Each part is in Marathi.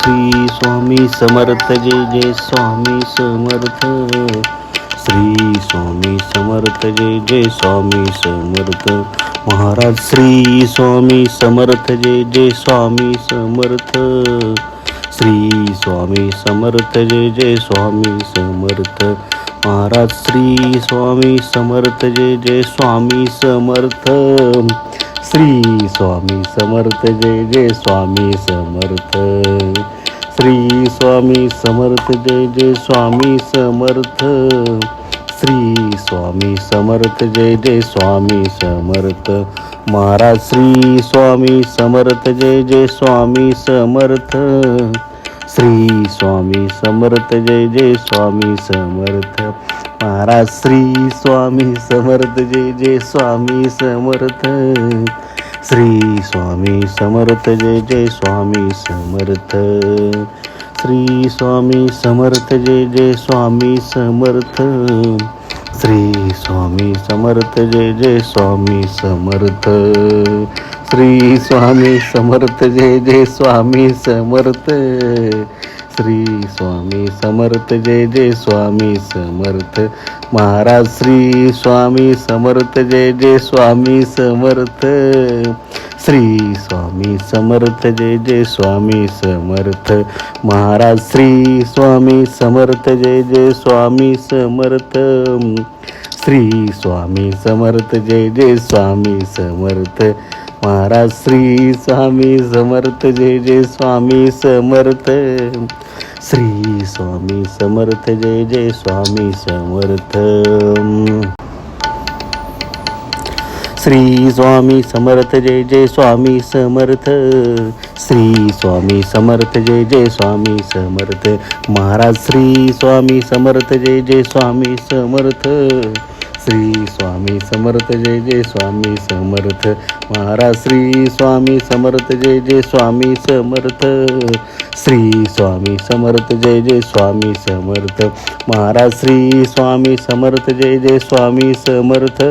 श्री स्वामी समर्थ जय जय स्वामी समर्थ. श्री स्वामी समर्थ जय जय स्वामी समर्थ. महाराज श्री स्वामी समर्थ जय जय स्वामी समर्थ. श्री स्वामी समर्थ जय जय स्वामी समर्थ. महाराज श्री स्वामी समर्थ जय जय स्वामी समर्थ. श्री स्वामी समर्थ जय जय स्वामी समर्थ. श्री स्वामी समर्थ जय जय स्वामी समर्थ. श्री स्वामी समर्थ जय जय स्वामी समर्थ. महाराज श्री स्वामी समर्थ जय जय स्वामी समर्थ. श्री स्वामी समर्थ जय जय स्वामी समर्थ. महाराज श्री स्वामी समर्थ जय जय स्वामी समर्थ. श्री स्वामी समर्थ जय जय स्वामी समर्थ. श्री स्वामी समर्थ जय जय स्वामी समर्थ. श्री स्वामी समर्थ जय जय स्वामी समर्थ. श्री स्वामी समर्थ जय जय स्वामी समर्थ. श्री स्वामी समर्थ जय जय स्वामी समर्थ. महाराज श्री स्वामी समर्थ जय जय स्वामी समर्थ. श्री स्वामी समर्थ जय जय स्वामी समर्थ. महाराज श्री स्वामी समर्थ जय जय स्वामी समर्थ. श्री स्वामी समर्थ जय जय स्वामी समर्थ. महाराज श्री स्वामी समर्थ जय जय स्वामी समर्थ. श्री स्वामी समर्थ जय जय स्वामी समर्थ. श्री स्वामी समर्थ जय जय स्वामी समर्थ. श्री स्वामी समर्थ जय जय स्वामी समर्थ. महाराज श्री स्वामी समर्थ जय जय स्वामी समर्थ. श्री स्वामी समर्थ जय जय स्वामी समर्थ. महाराज श्री स्वामी समर्थ जय जय स्वामी समर्थ. श्री स्वामी समर्थ जय जय स्वामी समर्थ. महाराज श्री स्वामी समर्थ जय जय स्वामी समर्थ.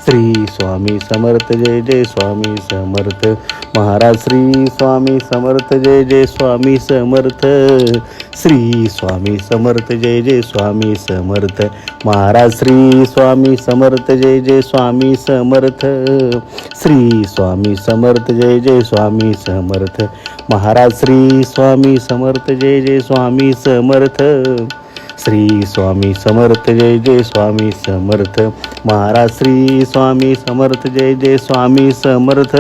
श्री स्वामी समर्थ जय जय स्वामी समर्थ. महाराज श्री स्वामी समर्थ जय जय स्वामी समर्थ. श्री स्वामी समर्थ जय जय स्वामी समर्थ. महाराज श्री स्वामी समर्थ जय जय स्वामी समर्थ. श्री स्वामी समर्थ जय जय स्वामी समर्थ. महाराज श्री स्वामी समर्थ जय जय स्वामी समर्थ. श्री स्वामी समर्थ जय जय स्वामी समर्थ. महाराज श्री स्वामी समर्थ जय जय स्वामी समर्थ.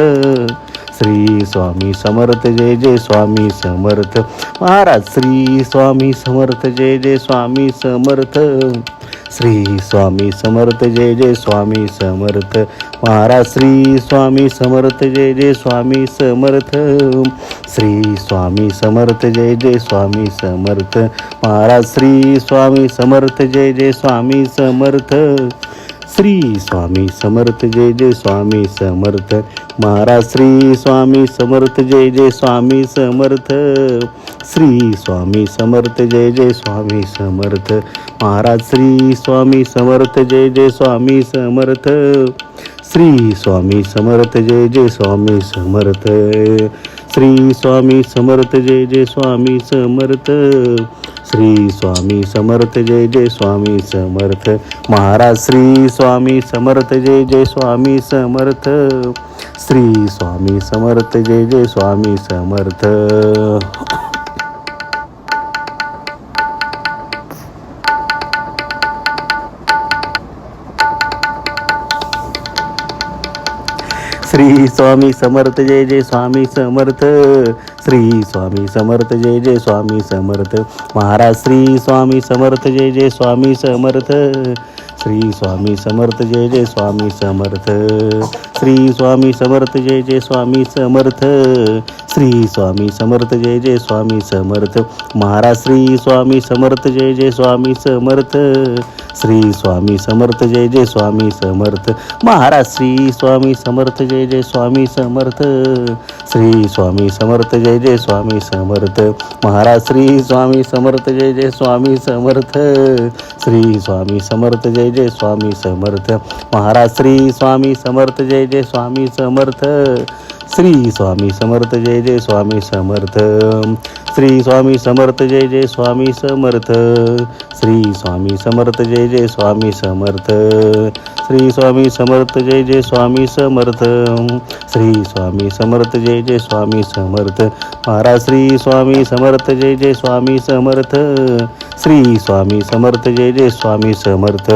श्री स्वामी समर्थ जय जय स्वामी समर्थ. महाराज श्री स्वामी समर्थ जय जय स्वामी समर्थ. श्री स्वामी समर्थ जय जय स्वामी समर्थ. महाराज श्री स्वामी समर्थ जय जय स्वामी समर्थ. श्री स्वामी समर्थ जय जय स्वामी समर्थ. महाराज श्री स्वामी समर्थ जय जय स्वामी समर्थ. श्री स्वामी समर्थ जय जय स्वामी समर्थ. महाराज श्री स्वामी समर्थ जय जय स्वामी समर्थ. श्री स्वामी समर्थ जय जय स्वामी समर्थ. महाराज श्री स्वामी समर्थ जय जय स्वामी समर्थ. श्री स्वामी समर्थ जय जय स्वामी समर्थ. श्री स्वामी समर्थ जय जय स्वामी समर्थ. श्री स्वामी समर्थ जय जय स्वामी समर्थ. महाराज श्री स्वामी समर्थ जय जय स्वामी समर्थ. श्री स्वामी समर्थ जय जय स्वामी समर्थ. श्री स्वामी समर्थ जय जय स्वामी समर्थ. श्री स्वामी समर्थ जय जय स्वामी समर्थ. महाराज श्री स्वामी समर्थ जय जय स्वामी समर्थ. श्री स्वामी समर्थ जय जय स्वामी समर्थ. श्री स्वामी समर्थ जय जय स्वामी समर्थ. श्री स्वामी समर्थ जय जय स्वामी समर्थ. महाराज श्री स्वामी समर्थ जय जय स्वामी समर्थ. श्री स्वामी समर्थ जय जय स्वामी समर्थ. महाराज श्री स्वामी समर्थ जय जय स्वामी समर्थ. श्री स्वामी समर्थ जय जय स्वामी समर्थ. महाराज श्री स्वामी समर्थ जय जय स्वामी समर्थ. श्री स्वामी समर्थ जय जय स्वामी समर्थ. महाराज श्री स्वामी समर्थ जय जय स्वामी समर्थ. श्री स्वामी समर्थ जय जय स्वामी समर्थ श्री स्वामी समर्थ जय जय स्वामी समर्थ श्री स्वामी समर्थ जय जय स्वामी समर्थ श्री स्वामी समर्थ जय जय स्वामी समर्थ श्री स्वामी समर्थ जय जय स्वामी समर्थ महाराज श्री स्वामी समर्थ जय जय स्वामी समर्थ श्री स्वामी समर्थ जय जय स्वामी समर्थ.